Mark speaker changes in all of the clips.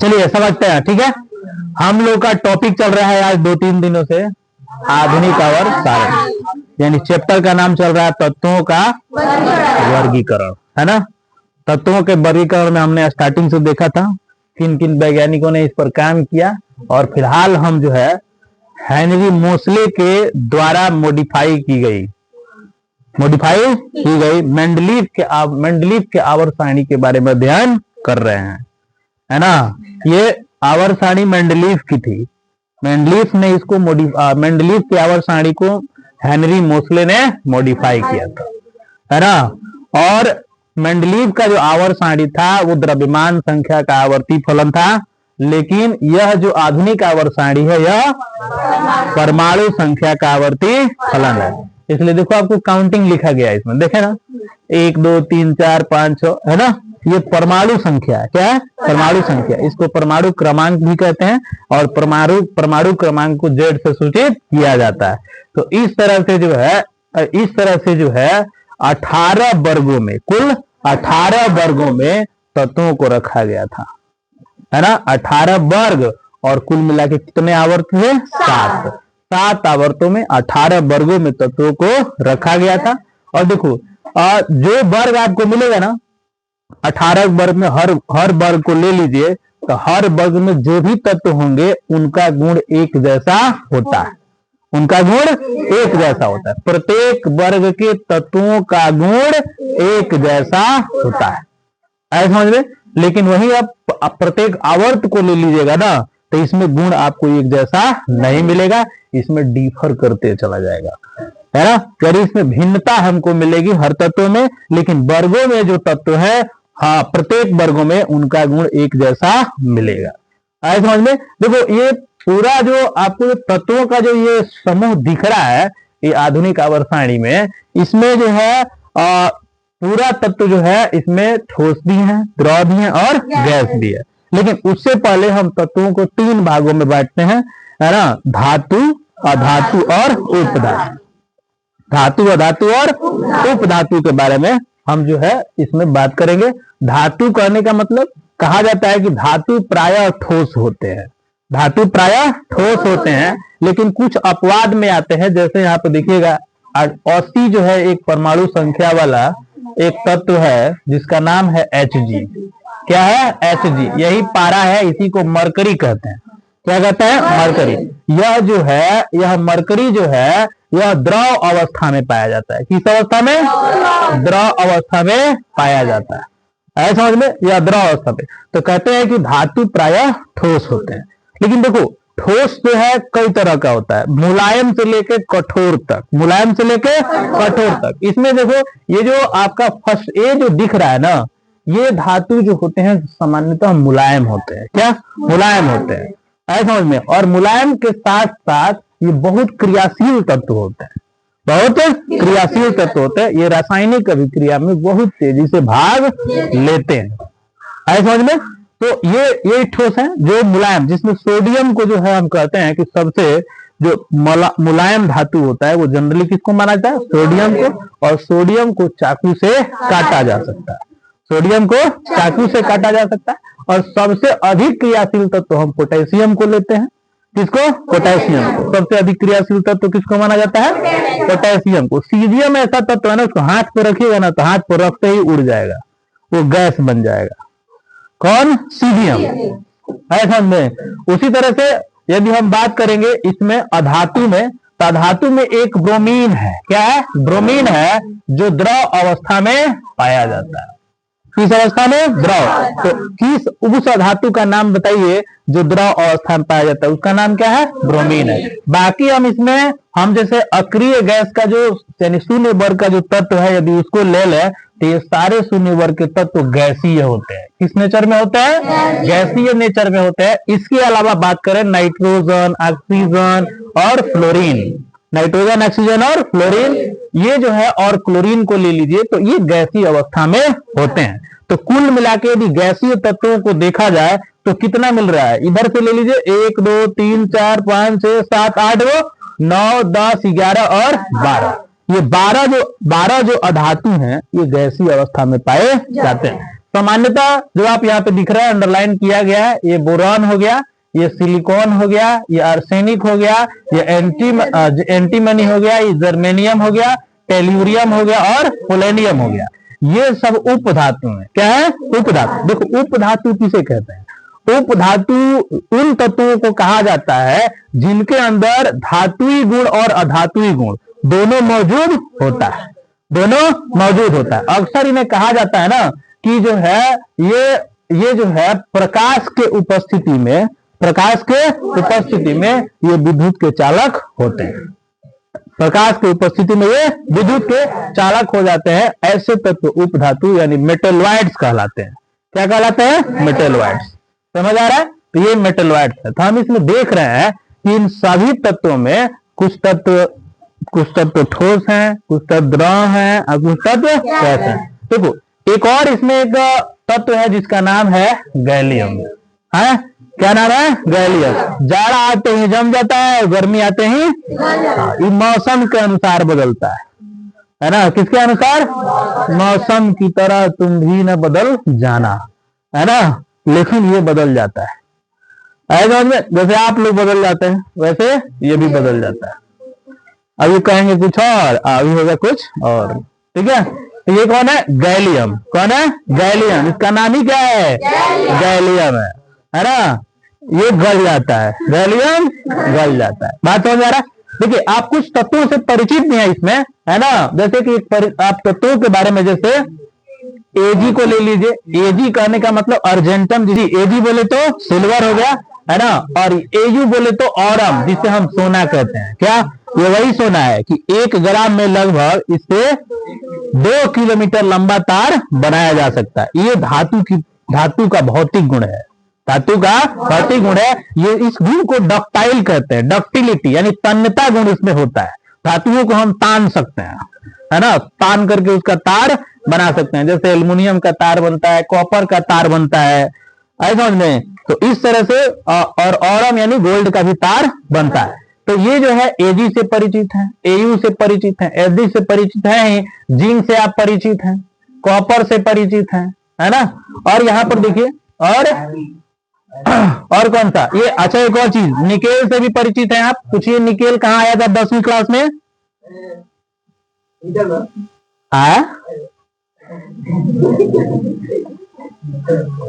Speaker 1: चलिए समझते हैं, ठीक है। हम लोग का टॉपिक चल रहा है आज 2-3 दिनों से आधुनिक आवर्त सारणी, यानी चैप्टर का नाम चल रहा है तत्वों का वर्गीकरण, है ना। तत्वों के वर्गीकरण में हमने स्टार्टिंग से देखा था किन किन वैज्ञानिकों ने इस पर काम किया, और फिलहाल हम जो है हेनरी मोसले के द्वारा मॉडिफाई की गई मेंडलीफ के आवर्त सारणी के बारे में अध्ययन कर रहे हैं, है ना। ये आवर्त सारणी मेंडलीफ की थी। मेंडलीफ ने इसको मेंडलीफ की आवर्त सारणी को हेनरी मोसले ने मॉडिफाई किया था, है ना। और मेंडलीफ का जो आवर्त सारणी था वो द्रव्यमान संख्या का आवर्ती फलन था, लेकिन यह जो आधुनिक आवर्त सारणी है यह परमाणु संख्या का आवर्ती फलन है। इसलिए देखो आपको काउंटिंग लिखा गया है इसमें, देखे ना, 1 2 3 4 5 6, है ना। ये परमाणु संख्या है, क्या है? परमाणु संख्या। इसको परमाणु क्रमांक भी कहते हैं, और परमाणु क्रमांक को Z से सूचित किया जाता है। तो इस तरह से जो है 18 वर्गों में, कुल 18 वर्गों में तत्वों को रखा गया था, है ना। 18 वर्ग, और कुल मिला के कितने आवर्त थे? 7 आवर्तों में 18 वर्गों में तत्वों को रखा गया था। और देखो जो वर्ग आपको मिलेगा ना 18 वर्ग में, हर वर्ग को ले लीजिए, तो हर वर्ग में जो भी तत्व होंगे उनका गुण एक जैसा होता है, प्रत्येक वर्ग के तत्वों का गुण एक जैसा होता है, ऐसा समझ में। लेकिन वही आप प्रत्येक आवर्त को ले लीजिएगा ना, तो इसमें गुण आपको एक जैसा नहीं मिलेगा, इसमें डिफर करते चला जाएगा, है ना। यानी इसमें भिन्नता हमको मिलेगी हर तत्व में, लेकिन वर्गों में जो तत्व है, हाँ, प्रत्येक वर्गों में उनका गुण एक जैसा मिलेगा, ऐसा समझ में। देखो ये पूरा जो आपको तत्वों का जो ये समूह दिख रहा है ये आधुनिक आवर्त सारणी में, इसमें जो है पूरा तत्व जो है इसमें ठोस भी है, द्रव भी है और गैस भी है। लेकिन उससे पहले हम तत्वों को 3 भागों में बांटते हैं, है ना। धातु, अधातु और उपधातु। धातु, अधातु और उपधातु के बारे में हम जो है इसमें बात करेंगे। धातु कहने का मतलब, कहा जाता है कि धातु प्रायः ठोस होते हैं, लेकिन कुछ अपवाद में आते हैं। जैसे यहाँ पे देखिएगा 80 जो है एक परमाणु संख्या वाला एक तत्व है जिसका नाम है Hg। क्या है? Hg। यही पारा है, इसी को मरकरी कहते हैं। क्या कहते हैं? मरकरी। यह मरकरी जो है यह द्रव अवस्था में पाया जाता है। किस अवस्था में? द्रव अवस्था में पाया जाता है, ऐसा समझ में, यह द्रव अवस्था में। तो कहते हैं कि धातु प्रायः ठोस होते हैं। लेकिन देखो ठोस जो है कई तरह का होता है, मुलायम से लेके कठोर तक, इसमें देखो ये जो आपका फर्स्ट ए जो दिख रहा है ना, ये धातु जो होते हैं सामान्यतः मुलायम होते हैं। क्या? मुलायम होते हैं, ऐसा समझ में। और मुलायम के साथ साथ ये बहुत क्रियाशील तत्व होते हैं, ये रासायनिक अभिक्रिया में बहुत तेजी से भाग लेते हैं, ऐसा समझ में। तो ये ठोस है जो मुलायम, जिसमें सोडियम को जो है हम कहते हैं कि सबसे जो मुलायम धातु होता है वो जनरली किसको माना जाता है? सोडियम को। और सोडियम को चाकू से काटा जा सकता है, और सबसे अधिक क्रियाशील तत्व हम पोटेशियम को लेते हैं। किसको? पोटेशियम को। सबसे अधिक क्रियाशील तत्व किसको माना जाता है? पोटेशियम को। सीजियम ऐसा तत्व है ना, उसको हाथ पर रखिएगा ना तो हाथ पर रखते ही उड़ जाएगा, वो गैस बन जाएगा। कौन? सीजियम, ऐसा में। उसी तरह से यदि हम बात करेंगे इसमें अधातु में, तो अधातु में एक ब्रोमीन है। क्या है? ब्रोमीन है, जो द्रव अवस्था में पाया जाता है। किस अवस्था में? द्रव। तो किस उस धातु का नाम बताइए जो द्रव अवस्था में पाया जाता है, उसका नाम क्या है? ब्रोमीन है। बाकी हम जैसे अक्रिय गैस का जो यानी शून्य वर्ग का जो तत्व है, यदि उसको ले लें तो ये सारे शून्य वर्ग के तत्व गैसीय होते हैं। किस नेचर में होते हैं? गैसीय नेचर में होते हैं। इसके अलावा बात करें नाइट्रोजन, ऑक्सीजन और फ्लोरीन, ये जो है, और क्लोरीन को ले लीजिए तो ये गैसीय अवस्था में होते हैं। तो कुल मिला के यदि गैसीय तत्वों को देखा जाए तो कितना मिल रहा है? इधर से ले लीजिए 1 2 3 4 5 6 7 8 9 10 11 और 12। ये 12 जो अधातु हैं ये गैसीय अवस्था में पाए जाते हैं। सामान्यतः जो आप यहाँ पे दिख रहा है अंडरलाइन किया गया है, ये बोरॉन हो गया, ये सिलिकॉन हो गया, ये आर्सेनिक हो गया, ये एंटीमनी हो गया, ये जर्मेनियम हो गया, टेल्यूरियम हो गया और पोलेनियम हो गया। ये सब उप धातु है। क्या है? उप धातु। देखो उप धातु किसे कहते हैं? उप धातु उन तत्वों को कहा जाता है जिनके अंदर धातुई गुण और अधातुई गुण दोनों मौजूद होता है, दोनों मौजूद होता है। अक्सर इन्हें कहा जाता है ना कि जो है ये जो है प्रकाश के उपस्थिति में ये विद्युत के चालक होते हैं। प्रकाश की उपस्थिति में ये विद्युत के चालक हो जाते हैं। ऐसे तत्व उप धातु यानी मेटलॉइड्स कहलाते हैं। क्या कहलाते हैं? मेटलॉइड्स। समझ आ रहा है? तो ये मेटलॉइड्स है। तो हम इसमें देख रहे हैं कि इन सभी तत्वों में कुछ तत्व ठोस हैं, कुछ तत्व द्रव हैं और कुछ तत्व गैस हैं। देखो एक और इसमें एक तत्व है जिसका नाम है गैलियम। है क्या नाम है? गैलियम। जाड़ा आते ही जम जाता है, गर्मी आते ही ये मौसम के अनुसार बदलता है ना? किसके अनुसार? मौसम की तरह तुम भी न बदल जाना, है ना? लेकिन ये बदल जाता है। समझ में? जैसे आप लोग बदल जाते हैं वैसे ये भी बदल जाता है। अभी कहेंगे कुछ और, अभी होगा कुछ और। ठीक है? ये कौन है? गैलियम। कौन है? गैलियम। इसका नाम ही क्या है? गैलियम है ना? ये गल जाता है, गैलियम गल जाता है। बात समझ आ रहा है? देखिए आप कुछ तत्वों से परिचित भी हैं इसमें, है ना? जैसे कि आप तत्वों के बारे में जैसे एजी को ले लीजिए। एजी कहने का मतलब अर्जेंटम। जी एजी बोले तो सिल्वर हो गया, है ना? और एयू बोले तो ऑरम, जिसे हम सोना कहते हैं। क्या? ये वही सोना है कि 1 ग्राम में लगभग इससे 2 किलोमीटर लंबा तार बनाया जा सकता है। ये धातु का भौतिक गुण है। धातु का भौतिक गुण है। ये इस गुण को डक्टाइल कहते हैं। डक्टिलिटी यानी तन्यता गुण इसमें होता है। धातुओं को हम तान सकते हैं, है ना? तान करके उसका तार बना सकते हैं। जैसे एल्युमिनियम का तार बनता है, कॉपर का तार बनता है। समझ में? तो इस तरह से और ऑरम यानी गोल्ड का भी तार बनता है। तो ये जो है एजी से परिचित है, एयू से परिचित है, एसडी से परिचित है, जिंक से आप परिचित हैं, कॉपर से परिचित हैं, है ना? और यहाँ पर देखिए और कौन सा? ये अच्छा एक और चीज, निकेल से भी परिचित है आप। पूछिए निकेल कहाँ आया था 10वीं क्लास में?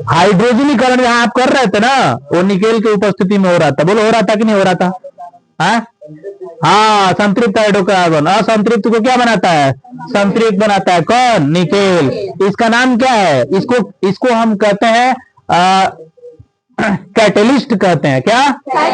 Speaker 1: हाइड्रोजनीकरण जहां आप कर रहे थे ना, वो निकेल की उपस्थिति में हो रहा था। बोलो हो रहा था कि नहीं हो रहा था? हाँ, संतृप्त हाइड्रोकार्बन असंतृप्त को क्या बनाता है? संतृप्त बनाता है। कौन? निकेल। इसका नाम क्या है? इसको हम कहते हैं कैटलिस्ट कहते हैं। क्या?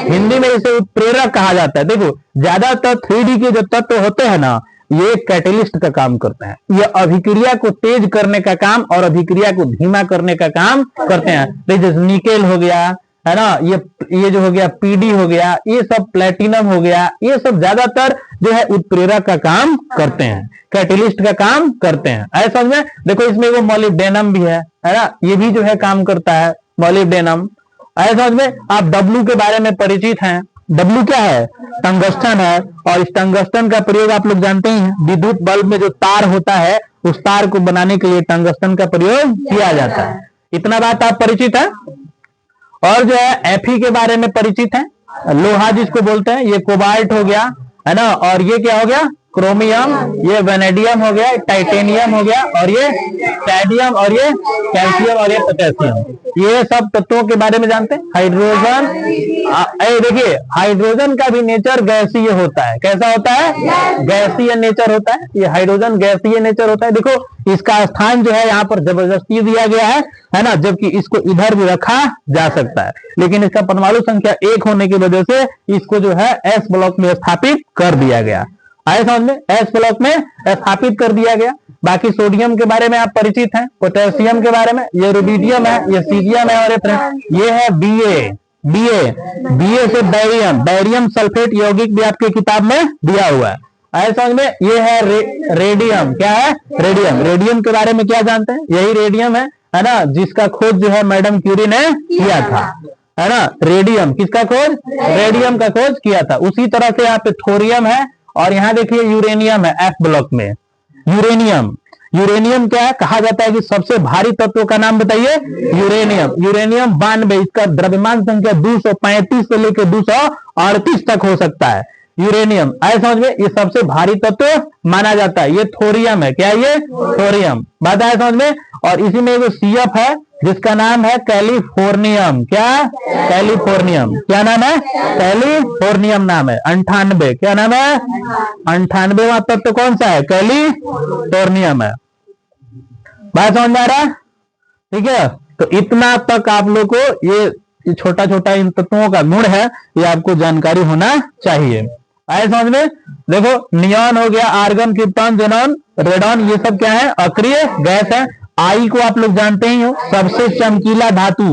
Speaker 1: हिंदी में इसे उत्प्रेरक कहा जाता है। देखो ज्यादातर 3D के जो तत्व होते हैं ना, ये कैटलिस्ट का काम करते हैं। ये अभिक्रिया को तेज करने का काम और अभिक्रिया को धीमा करने का काम करते हैं। जैसे निकेल हो गया, है ना? ये जो हो गया पीडी हो गया, ये सब प्लेटिनम हो गया, ये सब ज्यादातर जो है उत्प्रेरक का काम करते हैं, कैटलिस्ट का काम करते हैं। ऐसा समझ में? देखो इसमें वो मॉलिब्डेनम भी है ना? ये भी जो है काम करता है, मॉलिब्डेनम। ऐसा समझ में? आप डब्लू के बारे में परिचित हैं। डब्लू क्या है? टंगस्टन है। और इस टंगस्टन का प्रयोग आप लोग जानते ही हैं। विद्युत बल्ब में जो तार होता है, उस तार को बनाने के लिए टंगस्टन का प्रयोग किया जाता है। इतना बात आप परिचित है। और जो है एफी के बारे में परिचित है। लोहा जिसको बोलते हैं, ये कोबाल्ट हो गया, है ना? और ये क्या हो गया? क्रोमियम। ये वेनेडियम हो गया, टाइटेनियम हो गया, और ये कैडमियम, और ये कैल्शियम, और ये पोटेशियम। ये सब तत्वों के बारे में जानते हैं। हाइड्रोजन, देखिए हाइड्रोजन का भी नेचर गैसीय होता है। कैसा होता है? गैसीय नेचर होता है। ये हाइड्रोजन गैसीय नेचर होता है। देखो इसका स्थान जो है यहाँ पर जबरदस्ती दिया गया है ना? जबकि इसको इधर भी रखा जा सकता है, लेकिन इसका परमाणु संख्या 1 होने की वजह से इसको जो है एस ब्लॉक में स्थापित कर दिया गया। आए समझ में? एस ब्लॉक में स्थापित कर दिया गया। बाकी सोडियम के बारे में आप परिचित हैं, पोटेशियम के बारे में, ये रुबिडियम है, ये सीजियम है, और ये है बीए से बैरियम सल्फेट यौगिक भी आपके किताब में दिया हुआ है। आए समझ में? ये है रेडियम। क्या है? रेडियम। रेडियम के बारे में क्या जानते हैं? यही रेडियम है ना? जिसका खोज जो है मैडम क्यूरी ने किया था, है ना? रेडियम किसका खोज? रेडियम का खोज किया था। उसी तरह से यहाँ पे थोरियम है, और यहाँ देखिए यूरेनियम है एफ ब्लॉक में। यूरेनियम यूरेनियम क्या है, कहा जाता है कि सबसे भारी तत्व का नाम बताइए, यूरेनियम। यूरेनियम 92, इसका द्रव्यमान संख्या 235 से लेकर 238 तक हो सकता है। यूरेनियम आए समझ में, ये सबसे भारी तत्व माना जाता है। ये थोरियम है, क्या ये थोरियम, बात आए समझ में। और इसी में जो CF है जिसका नाम है कैलिफोर्नियम, क्या कैलिफोर्नियम, क्या नाम है, कैलिफोर्नियम नाम है। 98, क्या नाम है, 98वां तत्व कौन सा है, कैलिफोर्नियम है। बात समझ में आ रहा है, ठीक है। तो इतना तक आप लोग को ये छोटा छोटा इन तत्वों का गुण है, ये आपको जानकारी होना चाहिए। आए समझ में। देखो नियॉन हो गया, आर्गन, क्रिप्टॉन, जेनॉन, रेडॉन, ये सब क्या है, अक्रिय गैस है। आई को आप लोग जानते ही हो, सबसे चमकीला धातु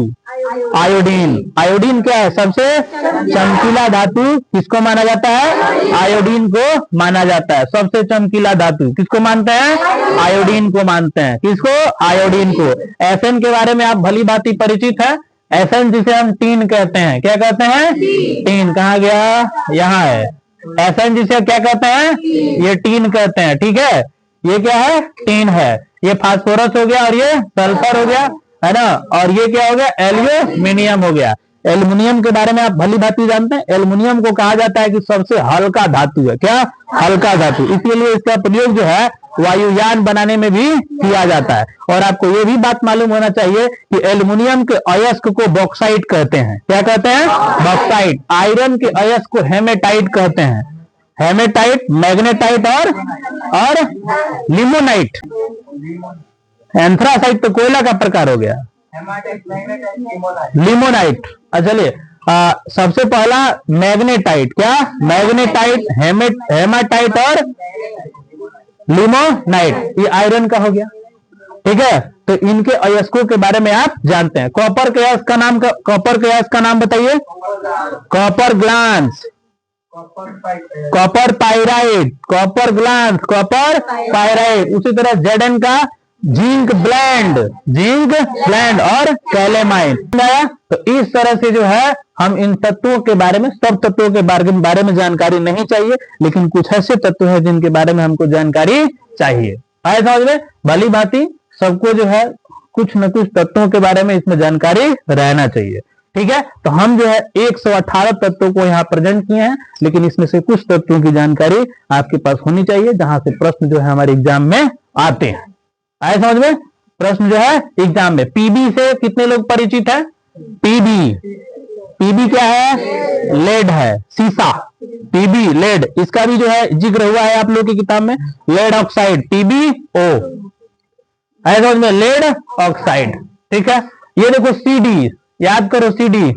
Speaker 1: आयोडीन। आयोडीन क्या है, सबसे चमकीला धातु किसको माना जाता है, आयोडीन को माना जाता है। सबसे चमकीला धातु किसको मानते हैं, आयोडीन को मानते हैं। किसको, आयोडीन को। एफएन के बारे में आप भली भांति परिचित है। एफएन जिसे हम टीन कहते हैं, क्या कहते हैं, टीन। कहा गया, यहाँ है। एफएन जिसे क्या कहते हैं, ये टीन कहते हैं, ठीक है। ये क्या है, टीन है। ये फास्फोरस हो गया और ये सल्फर हो गया, है ना। और ये क्या हो गया, एल्यूमिनियम हो गया। एल्युमिनियम के बारे में आप भली भांति जानते हैं। एल्युमिनियम को कहा जाता है कि सबसे हल्का धातु है, क्या, हल्का धातु। इसीलिए इसका प्रयोग जो है वायुयान बनाने में भी किया जाता है। और आपको ये भी बात मालूम होना चाहिए कि एल्युमिनियम के अयस्क को बॉक्साइट कहते हैं, क्या कहते हैं, बॉक्साइट। आयरन के अयस्क को हेमेटाइट कहते हैं। हेमेटाइट, मैग्नेटाइट और लिमोनाइट। एंथ्रासाइट तो कोयला का प्रकार हो गया, लिमोनाइट। चलिए सबसे पहला मैग्नेटाइट, क्या, मैग्नेटाइट, हेमाटाइट और लिमोनाइट, ये आयरन का हो गया, ठीक है। तो इनके अयस्कों के बारे में आप जानते हैं। कॉपर के अयस्क का नाम, कॉपर के अयस्क का नाम बताइए, copper glance, copper pyrite, copper glance, copper pyrite. उसी तरह Zn का जिंक ब्लेंड, जिंक ब्लेंड और कैलेमाइन। तो इस तरह से जो है हम इन तत्वों के बारे में, सब तत्वों के बारे में जानकारी नहीं चाहिए, लेकिन कुछ ऐसे तत्व हैं जिनके बारे में हमको जानकारी चाहिए। आए समझ में, भली भांति सबको जो है कुछ न कुछ तत्वों के बारे में इसमें जानकारी रहना चाहिए, ठीक है। तो हम जो है 118 तत्वों को यहाँ प्रेजेंट किए हैं, लेकिन इसमें से कुछ तत्वों की जानकारी आपके पास होनी चाहिए, जहां से प्रश्न जो है हमारे एग्जाम में आते हैं। आए समझ में, प्रश्न जो है एग्जाम में। पीबी से कितने लोग परिचित है, पीबी, पीबी क्या है, लेड है, सीसा। पीबी लेड, इसका भी जो है जिक्र हुआ है आप लोग की किताब में, लेड ऑक्साइड, PbO। आए समझ में, लेड ऑक्साइड, ठीक है। ये देखो CD, याद करो CD,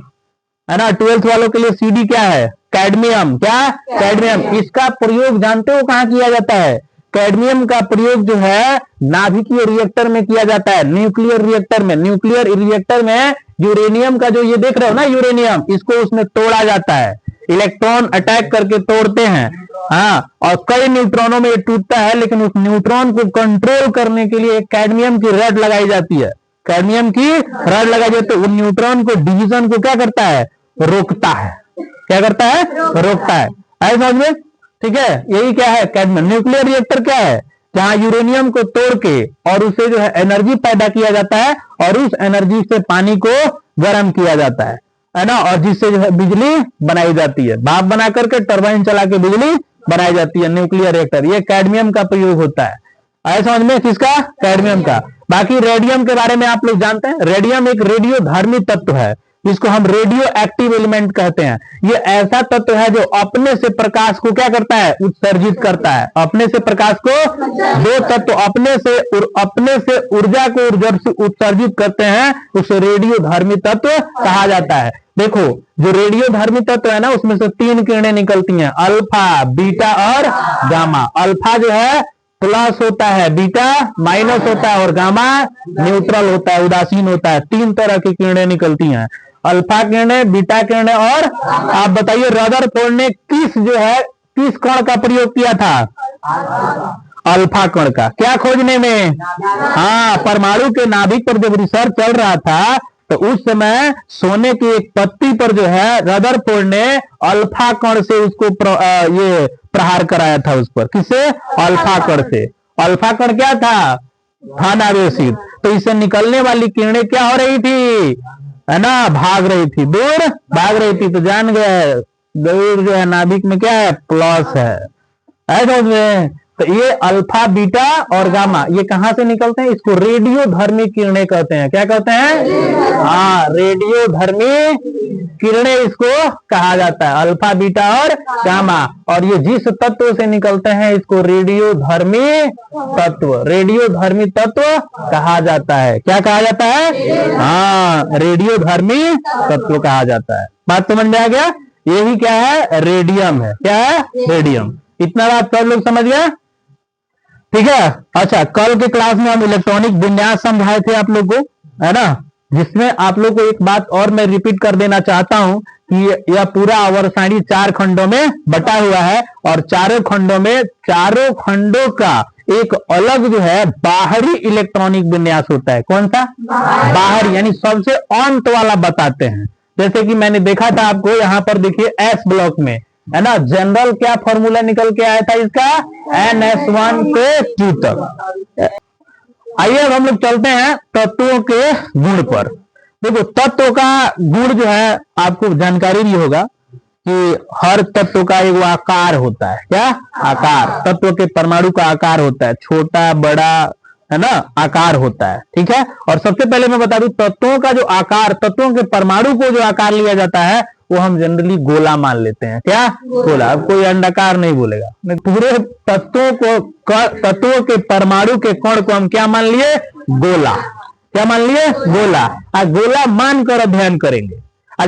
Speaker 1: है ना। 12th वालों के लिए CD क्या है, कैडमियम, क्या, कैडमियम। इसका प्रयोग जानते हो कहां किया जाता है, कैडमियम का प्रयोग जो है नाभिकीय रिएक्टर में किया जाता है, न्यूक्लियर रिएक्टर में। न्यूक्लियर रिएक्टर में यूरेनियम का जो ये देख रहे हो ना, यूरेनियम, इसको उसमें तोड़ा जाता है, इलेक्ट्रॉन अटैक करके तोड़ते हैं, हाँ। और कई न्यूट्रॉनों में ये टूटता है, लेकिन उस न्यूट्रॉन को कंट्रोल करने के लिए कैडमियम की रड लगाई जाती है, कैडमियम की रड लगाई जाती है। तो उन न्यूट्रॉन को, डिवीजन को क्या करता है, रोकता है, क्या करता है, रोकता है। ऐसा समझ में, ठीक है। यही क्या है, कैडमियम। न्यूक्लियर रिएक्टर क्या है, जहां यूरेनियम को तोड़ के और उसे जो है एनर्जी पैदा किया जाता है, और उस एनर्जी से पानी को गर्म किया जाता है ना, और जिससे जो है बिजली बनाई जाती है, भाप बना करके टरबाइन चला के बिजली बनाई जाती है, न्यूक्लियर रिएक्टर। ये कैडमियम का प्रयोग होता है। आए समझ में, किसका, कैडमियम का। बाकी रेडियम के बारे में आप लोग जानते हैं। रेडियम एक रेडियोधर्मी तत्व है, जिसको हम रेडियो एक्टिव एलिमेंट कहते हैं। ये ऐसा तत्व है जो अपने से प्रकाश को क्या करता है, उत्सर्जित करता है। अपने से प्रकाश को, दो तत्व अपने से ऊर्जा को जब से उत्सर्जित करते हैं, उसे रेडियोधर्मी तत्व कहा जाता है। देखो जो रेडियोधर्मी तत्व है ना, उसमें से 3 किरणें निकलती हैं, अल्फा, बीटा और गामा। अल्फा जो है प्लस होता है, बीटा माइनस होता है, और गामा न्यूट्रल होता है, उदासीन होता है। 3 तरह की किरणें निकलती हैं, अल्फा किरणें, बीटा किरणें और आप बताइए रदरफोर्ड ने किस कण का प्रयोग किया था, अल्फा कण का। क्या खोजने में, हाँ, परमाणु के नाभिक पर जब रिसर्च चल रहा था, तो उस समय सोने की एक पत्ती पर जो है रदरफोर्ड ने अल्फा कण से उसको ये प्रहार कराया था उस पर। किससे, अल्फा कण से। अल्फा कण क्या था, धनावेशित। तो इससे निकलने वाली किरणें क्या हो रही थी, है ना, भाग रही थी, दूर भाग रही थी। तो जान गए दूर जो है नाभिक में क्या है, प्लस है। समझ में? तो ये अल्फा बीटा और गामा ये कहां से निकलते हैं, इसको रेडियोधर्मी किरणें कहते हैं। क्या कहते हैं? हाँ, रेडियोधर्मी किरणें इसको कहा जाता है, अल्फा बीटा और गामा। और ये जिस तत्व से निकलते हैं इसको रेडियोधर्मी तत्व, रेडियोधर्मी तत्व कहा जाता है। क्या कहा जाता है? हाँ, रेडियोधर्मी तत्व कहा जाता है। बात समझ में आ गया? यही क्या है, रेडियम है। क्या है? रेडियम। इतना बात सब लोग समझ गए? ठीक है। अच्छा, कल के क्लास में हम इलेक्ट्रॉनिक विन्यास समझाए थे आप लोग को, है ना, जिसमें आप लोग को एक बात और मैं रिपीट कर देना चाहता हूं कि यह पूरा आवर्त सारणी 4 खंडों में बटा हुआ है और चारों खंडों में, चारों खंडों का एक अलग जो है बाहरी इलेक्ट्रॉनिक विन्यास होता है। कौन सा? बाहरी, यानी सबसे अंत वाला बताते हैं। जैसे कि मैंने देखा था आपको यहाँ पर, देखिए एस ब्लॉक में, है ना, जनरल क्या फॉर्मूला निकल के आया था इसका, NS1 से 2 तक। आइए अब हम लोग चलते हैं तत्वों के गुण पर। देखो, तत्व का गुण जो है आपको जानकारी भी होगा कि हर तत्व का एक आकार होता है। क्या आकार? तत्व के परमाणु का आकार होता है, छोटा बड़ा, है ना, आकार होता है। ठीक है। और सबसे पहले मैं बता दूं, तत्वों का जो आकार, तत्वों के परमाणु को जो आकार लिया जाता है वो हम जनरली गोला मान लेते हैं। क्या? गोला। अब कोई अंडाकार नहीं बोलेगा। पूरे तत्वों को, तत्वों के परमाणु के कण को हम क्या मान लिए? गोला। क्या मान लिए? गोला। गोला मानकर अध्ययन करेंगे।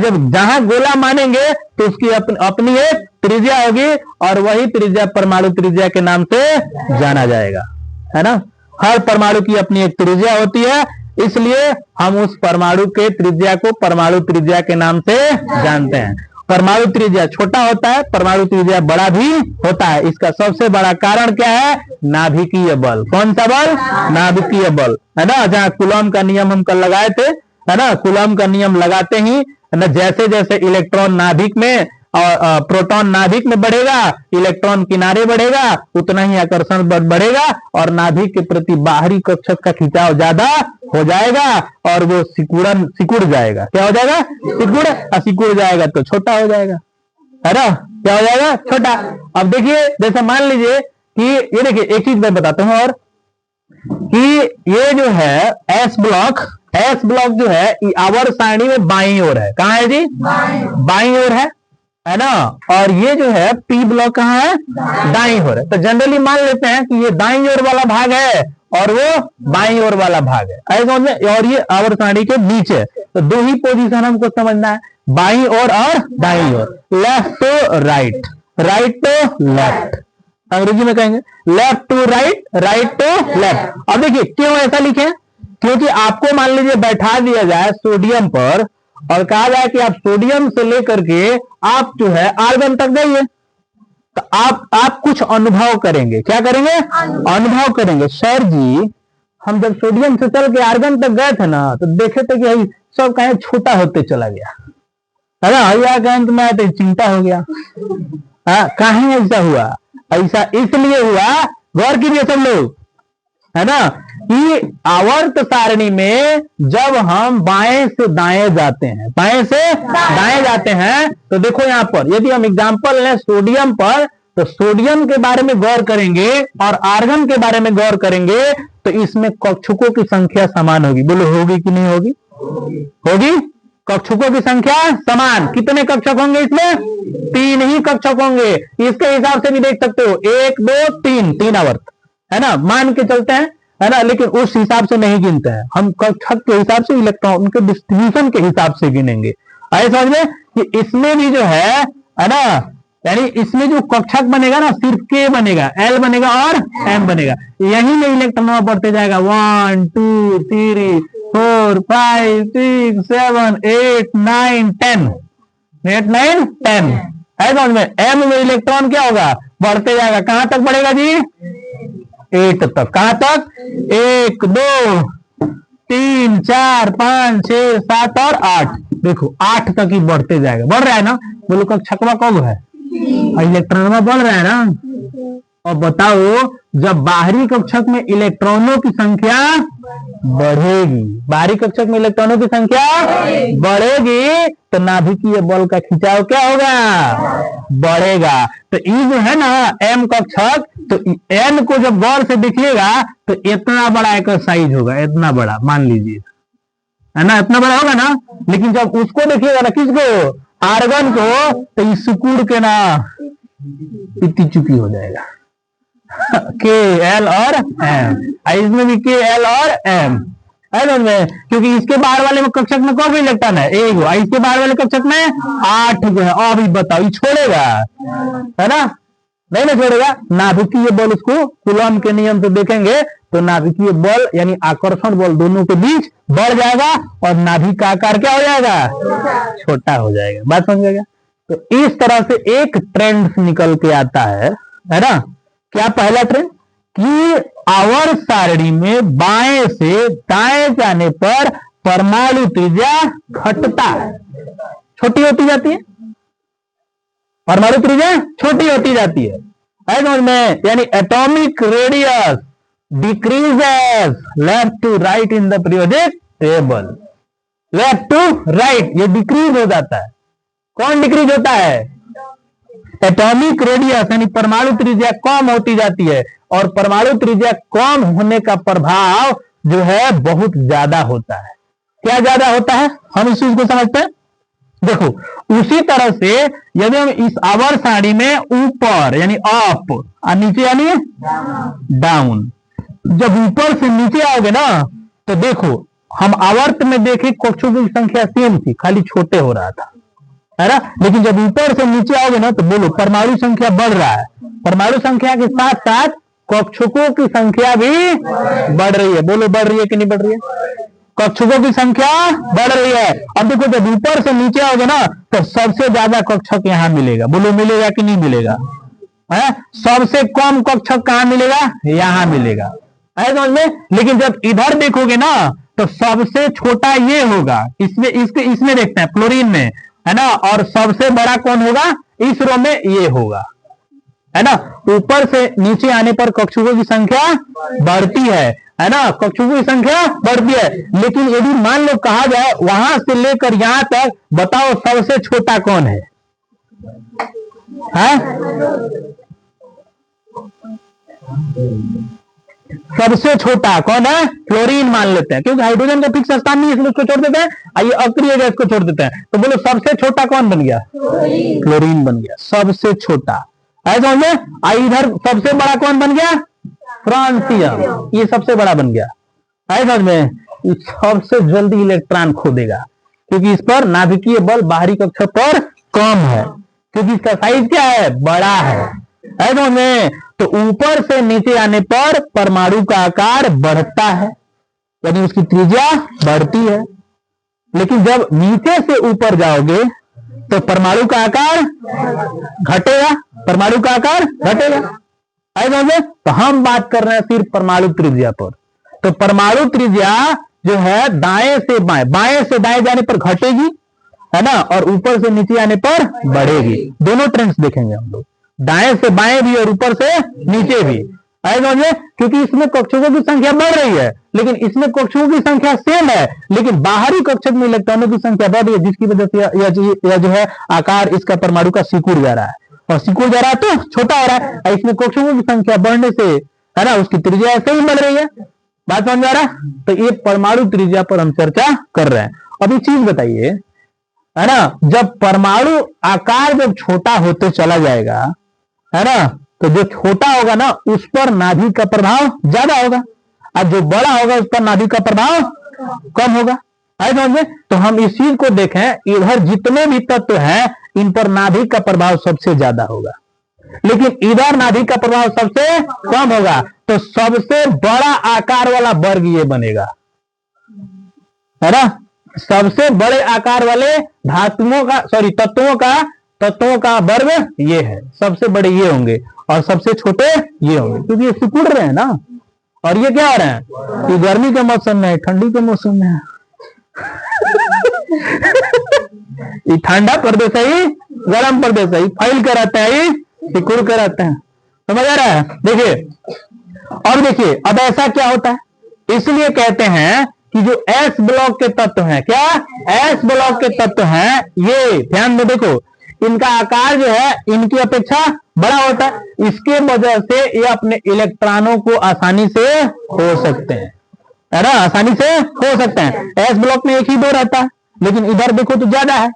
Speaker 1: जब जहां गोला मानेंगे तो उसकी अपनी एक त्रिज्या होगी और वही त्रिज्या परमाणु त्रिज्या के नाम से जाना जाएगा, है ना। हर परमाणु की अपनी एक त्रिज्या होती है, इसलिए हम उस परमाणु के त्रिज्या को परमाणु त्रिज्या के नाम से जानते हैं। परमाणु त्रिज्या छोटा होता है, परमाणु त्रिज्या बड़ा भी होता है। इसका सबसे बड़ा कारण क्या है? नाभिकीय बल। कौन सा बल? नाभिकीय बल, है ना। जहां कूलॉम का नियम हम कल लगाए थे, है ना, कूलॉम का नियम लगाते ही, है ना, जैसे जैसे इलेक्ट्रॉन नाभिक में और प्रोटॉन नाभिक में बढ़ेगा, इलेक्ट्रॉन किनारे बढ़ेगा, उतना ही आकर्षण बल बढ़ेगा और नाभिक के प्रति बाहरी कक्षक का खिंचाव ज्यादा हो जाएगा और वो सिकुड़ जाएगा। क्या हो जाएगा? सिकुड़ जाएगा तो छोटा हो जाएगा, है ना। क्या हो जाएगा? छोटा। अब देखिए, जैसे मान लीजिए कि ये देखिए, एक चीज मैं बताता हूं और कि ये जो है एस ब्लॉक जो है आवर्त सारणी में बाईं ओर है। कहाँ है जी? बाईं ओर है ना। और ये जो है पी ब्लॉक कहाँ है? दाईं ओर है। तो जनरली मान लेते हैं कि ये दाईं ओर वाला भाग है और वो बाईं ओर वाला भाग है, ऐसा में। और ये आवर्त सारणी के बीच है। तो दो ही पोजीशन हमको समझना है, बाईं ओर और दाईं ओर। Left to right, right to left, अंग्रेजी में कहेंगे left to right, right to left. अब देखिए क्यों ऐसा लिखे, क्योंकि आपको मान लीजिए बैठा दिया जाए सोडियम पर और कहा जाए कि आप सोडियम से लेकर के आप जो है आर्गन तक जाइए, तो आप कुछ अनुभव करेंगे। क्या करेंगे? अनुभव करेंगे। सर जी, हम जब सोडियम से चल के आर्गन तक गए थे ना, तो देखे थे कि सब कहीं छोटा होते चला गया, है ना। अंत में आए तो चिंता हो गया। कहीं ऐसा हुआ? ऐसा इसलिए हुआ, गौर कीजिए सब लोग, है ना, कि आवर्त सारणी में जब हम बाएं से दाएं जाते हैं, बाएं से दाएं जाते हैं, तो देखो यहां पर यदि हम एग्जांपल लें सोडियम पर, तो सोडियम के बारे में गौर करेंगे और आर्गन के बारे में गौर करेंगे, तो इसमें कक्षकों की संख्या समान होगी। बोलो होगी कि नहीं होगी? होगी। कक्षकों की संख्या समान। कितने कक्षक होंगे इसमें? 3 ही कक्षक होंगे। इसके हिसाब से भी देख सकते हो, 1 2 3, 3 आवर्त, है ना, मान के चलते हैं, है ना। लेकिन उस हिसाब से नहीं गिनते हैं हम, कक्षक के हिसाब से, इलेक्ट्रॉन के डिस्ट्रीब्यूशन के हिसाब से गिनेंगे। ऐसे समझ में कि इसमें भी जो है ना, यानी इसमें जो कक्षक बनेगा ना, सिर्फ K बनेगा, L बनेगा और M बनेगा। यही में इलेक्ट्रॉन बढ़ते जाएगा, 1 2 3 4 5 6 7 8 9 10, 8 9 10, है समझ में। M में इलेक्ट्रॉन क्या होगा? बढ़ते जाएगा। कहां तक बढ़ेगा जी? 8 तक। कहां तक? 1 2 3 4 5 6 7 और 8। देखो 8 तक ही बढ़ते जाएगा। बढ़ रहा है ना। बोलो कक्षकवा कब है? इलेक्ट्रॉन बढ़ रहा है ना। और बताओ, जब बाहरी कक्षक में इलेक्ट्रॉनों की संख्या बढ़ेगी, बाहरी कक्षक में इलेक्ट्रॉनों की संख्या बढ़ेगी, तो नाभिकीय बल का खिंचाव क्या होगा? बढ़ेगा। तो ये जो है ना एम कक्षक, तो एन को जब गौर से देखिएगा तो इतना बड़ा एक साइज होगा, इतना बड़ा मान लीजिए, है ना, इतना बड़ा होगा ना। लेकिन जब उसको देखिएगा ना, किसको? आर्गन को, तो इस सिकुड़ के ना इतनी चुकी हो जाएगा, के एल और एम। इसमें भी के एल और एम है में, क्योंकि इसके बाहर वाले कक्षक में कौन इलेक्ट्रॉन है? एक। इसके बाहर वाले कक्षक में 8 है। अभी बताओ ये छोड़ेगा? है ना, नहीं ना छोड़ेगा। नाभिकीय बल, उसको कूलॉम के नियम से देखेंगे तो नाभिकीय बल यानी आकर्षण बल दोनों के बीच बढ़ जाएगा और नाभिक का आकार क्या हो जाएगा? छोटा हो जाएगा। बात समझ गया? तो इस तरह से एक ट्रेंड निकल के आता है ना। क्या पहला ट्रेंड? कि आवर्त सारणी में बाएं से दाएं जाने पर परमाणु त्रिज्या घटता है, छोटी होती जाती है, परमाणु त्रिज्या छोटी होती जाती है समझ में, यानी atomic radius decreases left to right in the periodic table. Left to right ये डिक्रीज हो जाता है। कौन डिक्रीज होता है? एटॉमिक रेडियस यानी परमाणु त्रिज्या कम होती जाती है, और परमाणु त्रिज्या कम होने का प्रभाव जो है बहुत ज्यादा होता है। क्या ज्यादा होता है? हम इस चीज को समझते हैं। देखो, उसी तरह से यदि हम इस आवर्त सारणी में ऊपर यानी अप और नीचे यानी डाउन, जब ऊपर से नीचे आओगे ना, तो देखो हम आवर्त में देखे कक्षों की संख्या सेम थी, खाली छोटे हो रहा था, है ना। लेकिन जब ऊपर से नीचे आओगे ना, तो बोलो परमाणु संख्या बढ़ रहा है। परमाणु संख्या के साथ साथ कक्षकों की संख्या भी बढ़ रही है। बोलो बढ़ रही है कि नहीं बढ़ रही है? कक्षकों की संख्या बढ़ रही है। अब देखो, जब ऊपर से नीचे आओगे ना, तो सबसे ज्यादा कक्षक यहां मिलेगा। बोलो मिलेगा कि नहीं मिलेगा? है? सबसे कम कक्षक कहां मिलेगा? यहां मिलेगा, है समझ में। लेकिन जब इधर देखोगे ना, तो सबसे छोटा ये होगा, इसमें देखते हैं फ्लोरीन में, है ना। और सबसे बड़ा कौन होगा? इस रो में ये होगा, है ना। ऊपर से नीचे आने पर कक्षकों की संख्या बढ़ती है ना, कक्षकों की संख्या बढ़ती है। लेकिन यदि मान लो कहा जाए वहां से लेकर यहां तक, बताओ सबसे छोटा कौन है? सबसे छोटा कौन है? फ्लोरीन मान लेते हैं, क्योंकि हाइड्रोजन का फिक्स स्थान नहीं है, इसलिए उसको छोड़ देते हैं। आइए अक्रिय गैस को छोड़ देते हैं। तो बोलो सबसे छोटा कौन बन गया? फ्लोरीन बन गया सबसे छोटा, है समझ में। इधर सबसे बड़ा कौन बन गया? फ्रांसियम, ये सबसे बड़ा बन गया, है समझ में। सबसे जल्दी इलेक्ट्रॉन खो देगा, क्योंकि इस पर नाभिकीय बल बाहरी कक्षक पर कम है, क्योंकि इसका साइज क्या है? बड़ा है समझ में। तो ऊपर से नीचे आने पर परमाणु का आकार बढ़ता है, यानी उसकी त्रिज्या बढ़ती है। लेकिन जब नीचे से ऊपर जाओगे तो परमाणु का आकार घटेगा, परमाणु का आकार घटेगा, है समझ में। तो हम बात कर रहे हैं सिर्फ परमाणु त्रिज्या पर। तो परमाणु त्रिज्या जो है दाएं से बाएं, बाएं से दाएं जाने पर घटेगी, है ना, और ऊपर से नीचे आने पर बढ़ेगी। दोनों ट्रेंड्स देखेंगे हम लोग, दाएं से बाएं भी और ऊपर से नीचे भी, है समझ में। क्योंकि इसमें कक्षकों की संख्या बढ़ रही है, लेकिन इसमें कक्षकों की संख्या सेम है, लेकिन बाहरी कक्षक में इलेक्ट्रॉनों की संख्या बढ़ रही है, जिसकी वजह से यह जो है आकार इसका परमाणु का सिकुड़ जा रहा है, और सिकुड़ जा रहा है तो छोटा हो रहा है। इसमें कक्षकों की संख्या बढ़ने से, है ना, उसकी त्रिज्या ऐसे ही बढ़ रही है। बात समझ में आ रहा है? तो ये परमाणु त्रिज्या पर हम चर्चा कर रहे हैं। अब एक चीज बताइए, है ना, जब परमाणु आकार जब छोटा होते चला जाएगा, है ना, तो जो छोटा होगा ना उस पर नाभिक का प्रभाव ज्यादा होगा, और जो बड़ा होगा उस पर नाभिक का प्रभाव कम होगा, है समझ में। तो हम इस चीज को देखें, इधर जितने भी तत्व हैं इन पर नाभिक का प्रभाव सबसे ज्यादा होगा, लेकिन इधर नाभिक का प्रभाव सबसे कम होगा। तो सबसे बड़ा आकार वाला वर्ग ये बनेगा, है ना। सबसे बड़े आकार वाले धातुओं का, सॉरी तत्वों का वर्ग ये है, सबसे बड़े ये होंगे और सबसे छोटे ये होंगे, क्योंकि ये सिकुड़ रहे हैं ना। और ये क्या हो रहे हैं? ये गर्मी के मौसम में है, ठंडी के मौसम में है। ये ठंडा प्रदेश है, गर्म प्रदेश है, फैल कर आता है, सिकुड़ कर आता है। समझ आ रहा है? देखिए अब देखिए, अब ऐसा क्या होता है, इसलिए कहते हैं कि जो एस ब्लॉक के तत्व हैं, क्या एस ब्लॉक के तत्व हैं, ये ध्यान में देखो, इनका आकार जो है इनकी अपेक्षा बड़ा होता है, इसके वजह से ये अपने इलेक्ट्रॉनों को आसानी से खो सकते हैं, है ना, आसानी से खो सकते हैं। एस ब्लॉक में एक ही दो रहता है, लेकिन इधर देखो तो ज्यादा है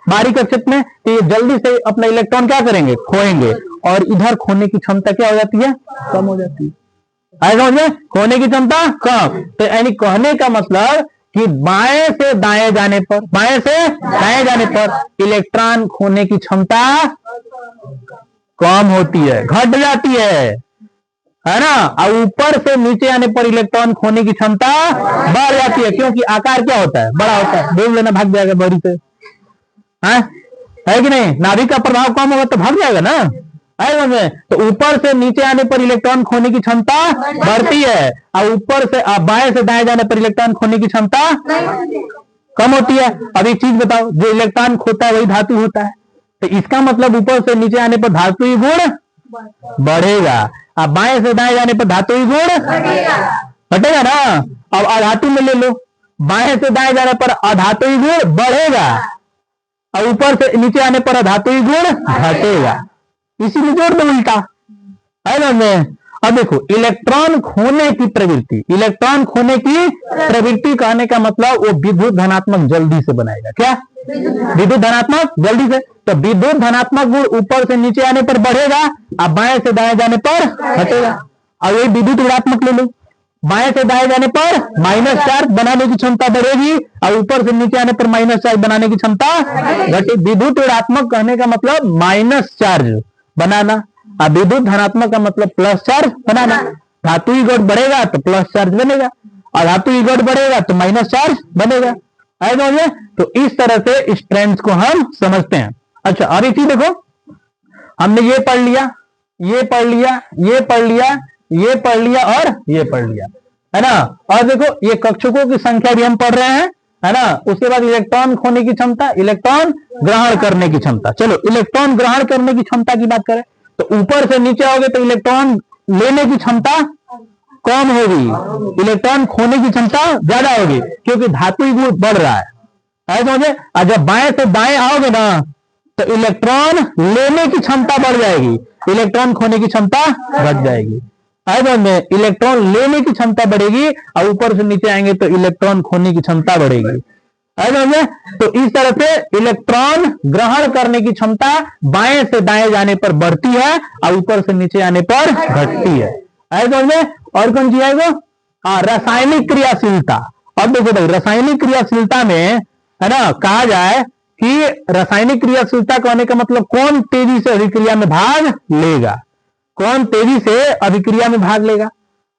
Speaker 1: बाहरी कक्षक में, तो ये जल्दी से अपना इलेक्ट्रॉन क्या करेंगे, खोएंगे, और इधर खोने की क्षमता क्या हो जाती है, कम हो जाती है। समझ में, खोने की क्षमता कम, तो यानी कहने का मतलब कि बाएं से दाएं जाने पर, बाएं से दाएं जाने पर इलेक्ट्रॉन खोने की क्षमता कम होती है, घट जाती है ना, और ऊपर से नीचे आने पर इलेक्ट्रॉन खोने की क्षमता बढ़ जाती है, क्योंकि आकार क्या होता है, बड़ा होता है, देख लेना भाग जाएगा बड़ी से, है कि नहीं, नाभिक का प्रभाव कम होगा तो भाग जाएगा ना, है। तो ऊपर से नीचे आने पर इलेक्ट्रॉन खोने की क्षमता बढ़ती है, और ऊपर से बाएं से दाएं जाने पर इलेक्ट्रॉन खोने की क्षमता कम होती है। अब एक चीज बताओ, जो इलेक्ट्रॉन खोता है वही धातु होता है, तो इसका मतलब ऊपर से नीचे आने पर धातुई गुण बढ़ेगा, अब बाएं से दाएं जाने पर धातुई गुण घटेगा ना। अब अधातु में ले लो, बाएं से दाएं जाने पर अधातुई गुण बढ़ेगा, और ऊपर से नीचे आने पर अधातुई गुण घटेगा, इसीलिए जोड़ दो उल्टा, है ना। अब देखो, इलेक्ट्रॉन खोने की प्रवृत्ति, इलेक्ट्रॉन खोने की प्रवृत्ति कहने का मतलब वो विद्युत धनात्मक जल्दी से बनाएगा, क्या विद्युत धनात्मक जल्दी से, तो विद्युत धनात्मक गुण ऊपर से नीचे आने पर बढ़ेगा, अब बाएं से दाएं जाने पर घटेगा। अब यही विद्युत ऋणात्मक ले लो, बाएं से दाएं जाने पर माइनस चार्ज बनाने की क्षमता बढ़ेगी, और ऊपर से नीचे आने पर माइनस चार्ज बनाने की क्षमता घटेगी। विद्युत ऋणात्मक कहने का मतलब माइनस चार्ज बनाना, अब विद्युत धनात्मक का मतलब प्लस चार्ज बनाना। धातुई गुण बढ़ेगा तो प्लस चार्ज बनेगा, और धातुई गुण बढ़ेगा तो माइनस चार्ज बनेगा, है। तो इस तरह से स्ट्रेंथ को हम समझते हैं। अच्छा, और एक चीज देखो, हमने ये पढ़ लिया, ये पढ़ लिया, ये पढ़ लिया, ये पढ़ लिया, और ये पढ़ लिया, है ना। और देखो, ये कक्षकों की संख्या भी हम पढ़ रहे हैं, है ना। उसके बाद इलेक्ट्रॉन खोने की क्षमता, इलेक्ट्रॉन ग्रहण करने की क्षमता। चलो, इलेक्ट्रॉन ग्रहण करने की क्षमता की बात करें तो ऊपर से नीचे आओगे तो इलेक्ट्रॉन लेने की क्षमता कम होगी, इलेक्ट्रॉन खोने की क्षमता ज्यादा होगी, क्योंकि धातुई गुण बढ़ रहा है, समझे। और जब बाएं से दाएं आओगे ना तो इलेक्ट्रॉन लेने की क्षमता बढ़ जाएगी, इलेक्ट्रॉन खोने की क्षमता घट जाएगी, में इलेक्ट्रॉन लेने की क्षमता बढ़ेगी, और ऊपर से नीचे आएंगे तो इलेक्ट्रॉन खोने की क्षमता बढ़ेगी, है। तो इस तरह से इलेक्ट्रॉन ग्रहण करने की क्षमता बाएं से दाएं जाने पर बढ़ती है, और ऊपर से नीचे आने पर घटती है, और कौन सी है वो, रासायनिक क्रियाशीलता। अब देखो भाई, रासायनिक क्रियाशीलता में, है ना, कहा जाए कि रासायनिक क्रियाशीलता कहने का मतलब कौन तेजी से अभिक्रिया में भाग लेगा, कौन तेजी से अभिक्रिया में भाग लेगा,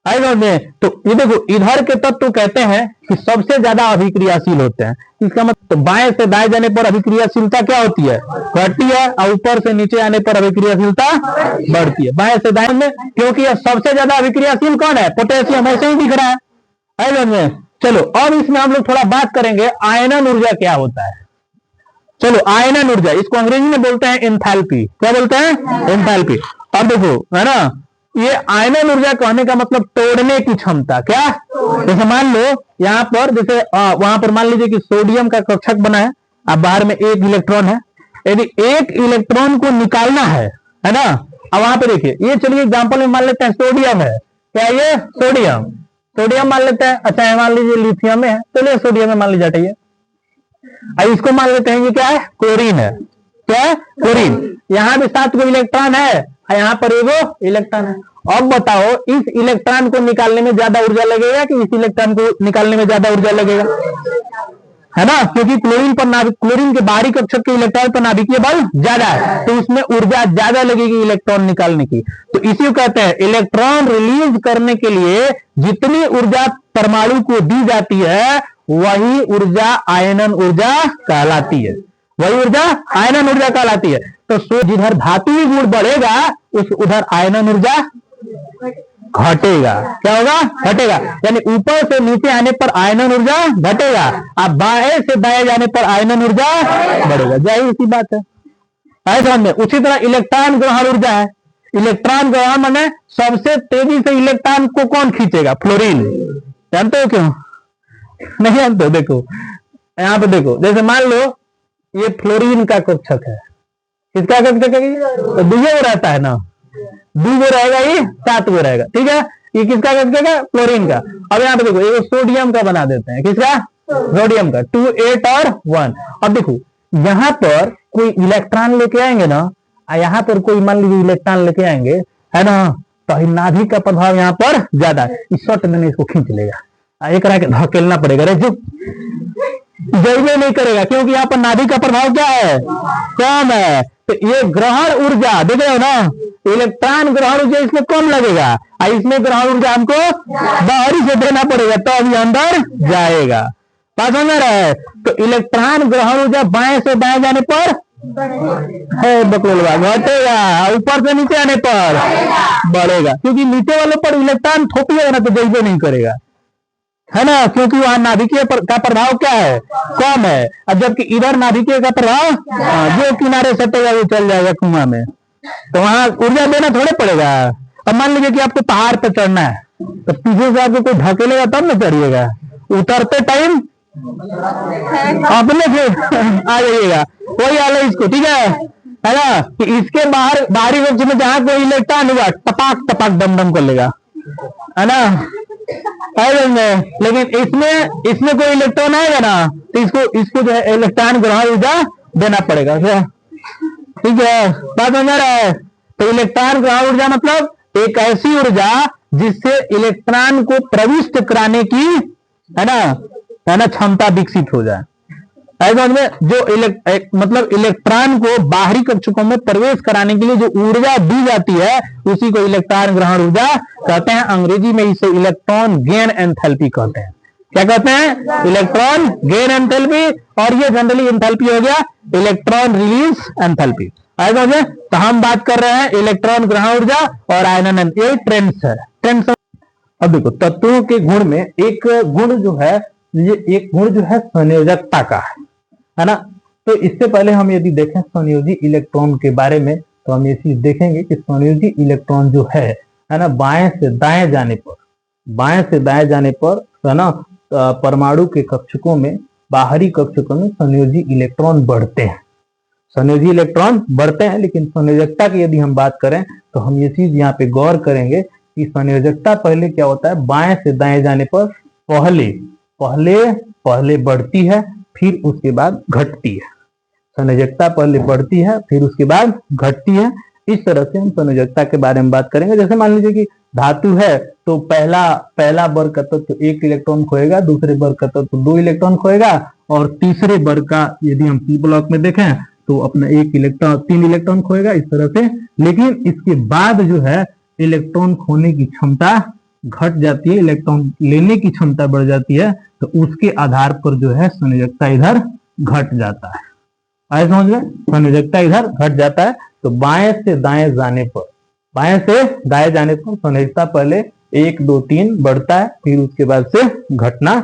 Speaker 1: है। तो ये देखो, इधर के तत्व तो कहते हैं कि सबसे ज्यादा अभिक्रियाशील होते हैं, इसका मतलब तो बाएं से दाएं जाने पर अभिक्रियाशीलता क्या होती है, घटती है, और ऊपर से नीचे आने पर अभिक्रियाशीलता बढ़ती है, बाएं से दाएं में, क्योंकि सबसे ज्यादा अभिक्रियाशील कौन है, पोटेशियम, ऐसे ही दिख रहा है। चलो, अब इसमें हम लोग थोड़ा बात करेंगे आयनन ऊर्जा क्या होता है। चलो, आयनन ऊर्जा, इसको अंग्रेजी में बोलते हैं एंथैल्पी, क्या बोलते हैं, एंथैल्पी। अब देखो, है ना, ये आयनन ऊर्जा कहने का मतलब तोड़ने की क्षमता, क्या, जैसे मान लो यहाँ पर, जैसे वहां पर मान लीजिए कि सोडियम का कक्षक बना है, अब बाहर में एक इलेक्ट्रॉन है, यदि एक इलेक्ट्रॉन को निकालना है ना, अब वहां पे देखिए, ये चलिए एग्जांपल में मान लेते हैं सोडियम है, क्या ये सोडियम, सोडियम मान लेते हैं। अच्छा, मान लीजिए लिथियम में है, चलिए सोडियम में मान लीजिए, हटाइए, अब इसको मान लेते हैं ये क्या है, क्लोरीन है, क्या है, क्लोरीन। यहाँ भी 7 को इलेक्ट्रॉन है, यहाँ पर एगो इलेक्ट्रॉन है। अब बताओ, इस इलेक्ट्रॉन को निकालने में ज्यादा ऊर्जा लगेगा कि इस इलेक्ट्रॉन को निकालने में ज्यादा ऊर्जा लगेगा, है ना, क्योंकि क्लोरीन पर क्लोरीन के बाहरी कक्षक के इलेक्ट्रॉन पर नाभिकीय बल ज्यादा है, तो उसमें ऊर्जा ज्यादा लगेगी इलेक्ट्रॉन निकालने की। तो इसी को कहते हैं, इलेक्ट्रॉन रिलीज करने के लिए जितनी ऊर्जा परमाणु को दी जाती है वही ऊर्जा आयनन ऊर्जा कहलाती है, वही ऊर्जा आयनन ऊर्जा कहलाती है। तो जिधर धातुई गुण बढ़ेगा उधर आयनन ऊर्जा घटेगा, क्या होगा, घटेगा, यानी ऊपर से नीचे आने पर आयनन ऊर्जा घटेगा, अब बाएं से दाएं जाने पर आयनन ऊर्जा बढ़ेगा, जाहिर इसी बात है। समझ में। उसी तरह इलेक्ट्रॉन ग्रहण ऊर्जा है, इलेक्ट्रॉन ग्रहण माने सबसे तेजी से इलेक्ट्रॉन को कौन खींचेगा? फ्लोरीन। जानते हो क्यों? नहीं जानते हो? देखो यहाँ पे देखो, जैसे मान लो ये फ्लोरीन का कक्षक है, किसका कक्षक है? तो दुगो रहता है ना, दुगो रहेगा, ये 7 गो रहेगा, ठीक है। ये किसका कक्षक है? फ्लोरीन का। अब यहाँ पे देखो ये सोडियम का बना देते हैं, किसका? सोडियम का। 2 8 और 1। अब देखो यहाँ पर कोई इलेक्ट्रॉन लेके आएंगे ना, यहाँ पर कोई मान लीजिए इलेक्ट्रॉन लेके आएंगे, है ना, तो नाभिक का प्रभाव यहाँ पर ज्यादा है, इस शॉर्ट में इसको खींच लेगा, एक धकेलना पड़ेगा, रे जो जैसे नहीं करेगा, क्योंकि यहाँ पर नाभिक का प्रभाव क्या है? कम है। तो ये ग्रहण ऊर्जा देख रहे हो ना, इलेक्ट्रॉन ग्रहण ऊर्जा इसमें कम लगेगा, और इसमें ग्रहण ऊर्जा हमको बाहरी से देना पड़ेगा, तो अभी अंदर जाएगा। बात समझ रहा है? तो इलेक्ट्रॉन ग्रहण ऊर्जा बाएं से दाएं जाने पर घटेगा, ऊपर से नीचे आने पर बढ़ेगा, क्योंकि नीचे वाले पर इलेक्ट्रॉन थोपिएगा ना तो जैसे नहीं करेगा, है ना, क्योंकि वहां नाभिकीय का प्रभाव क्या है? कम है। और जबकि इधर नाभिकीय का प्रभाव जो किनारे सटेगा वो चल जाएगा कुआं में, तो वहां ऊर्जा देना थोड़े पड़ेगा। अब मान लीजिए कि आपको पहाड़ पर चढ़ना है, तो पीछे से आपको कोई ढकेलेगा तब ना चढ़िएगा, उतरते टाइम अपने से आ जाइएगा, वही हाल है इसको, ठीक है ना, कि इसके बाहरी कक्ष में जहां कोई इलेक्ट्रॉन हुआ टपाक टपाक दम दम कर लेगा, है ना, लेकिन इसमें कोई इलेक्ट्रॉन आएगा ना, तो इसको जो है इलेक्ट्रॉन ग्रहण ऊर्जा देना पड़ेगा, क्या? ठीक है, बात समझ रहा है? तो इलेक्ट्रॉन ग्रहण ऊर्जा मतलब एक ऐसी ऊर्जा जिससे इलेक्ट्रॉन को प्रविष्ट कराने की, है ना, क्षमता विकसित हो जाए। ऐसा में जो मतलब इलेक्ट्रॉन को बाहरी कक्षकों में प्रवेश कराने के लिए जो ऊर्जा दी जाती है उसी को इलेक्ट्रॉन ग्रहण ऊर्जा कहते हैं। अंग्रेजी में इसे इलेक्ट्रॉन गेन एंथैल्पी कहते हैं। क्या कहते हैं? इलेक्ट्रॉन गेन एंथैल्पी, और ये जनरली एंथैल्पी हो गया इलेक्ट्रॉन रिलीज एंथैल्पी। ऐसा हो, तो हम बात कर रहे हैं इलेक्ट्रॉन ग्रहण ऊर्जा और आयनन, ये ट्रेंड्स है, ट्रेंड्स। अब देखो तत्वों के गुण में एक गुण जो है, ये एक गुण जो है संयोजकता का है ना। तो इससे पहले हम यदि देखें संयोजी इलेक्ट्रॉन के बारे में, तो हम ये चीज देखेंगे कि संयोजी इलेक्ट्रॉन जो है ना, बाएं से दाएं जाने पर है ना, परमाणु के कक्षकों में, बाहरी कक्षकों में संयोजी इलेक्ट्रॉन बढ़ते हैं, संयोजी इलेक्ट्रॉन बढ़ते हैं। लेकिन संयोजकता की यदि हम बात करें तो हम ये चीज यहाँ पे गौर करेंगे कि संयोजकता पहले क्या होता है, बाएं से दाएं जाने पर पहले बढ़ती है, फिर उसके बाद घटती है। संयोजकता पहले बढ़ती है, फिर उसके बाद घटती है। इस तरह से हम संयोजकता के बारे में बात करेंगे। जैसे मान लीजिए कि धातु है, तो पहला वर्ग का तत्व 1 इलेक्ट्रॉन खोएगा, दूसरे वर्ग का तत्व 2 इलेक्ट्रॉन खोएगा, और तीसरे वर्ग का यदि हम पी ब्लॉक में देखें तो अपना 3 इलेक्ट्रॉन खोएगा, इस तरह से। लेकिन इसके बाद जो है इलेक्ट्रॉन खोने की क्षमता घट जाती है, इलेक्ट्रॉन लेने की क्षमता बढ़ जाती है, तो उसके आधार पर जो है संयोजकता इधर घट जाता है। आए समझ में? संयोजकता इधर घट जाता है। तो बाएं से दाएं जाने पर संयोजकता पहले 1 2 3 बढ़ता है, फिर उसके बाद से घटना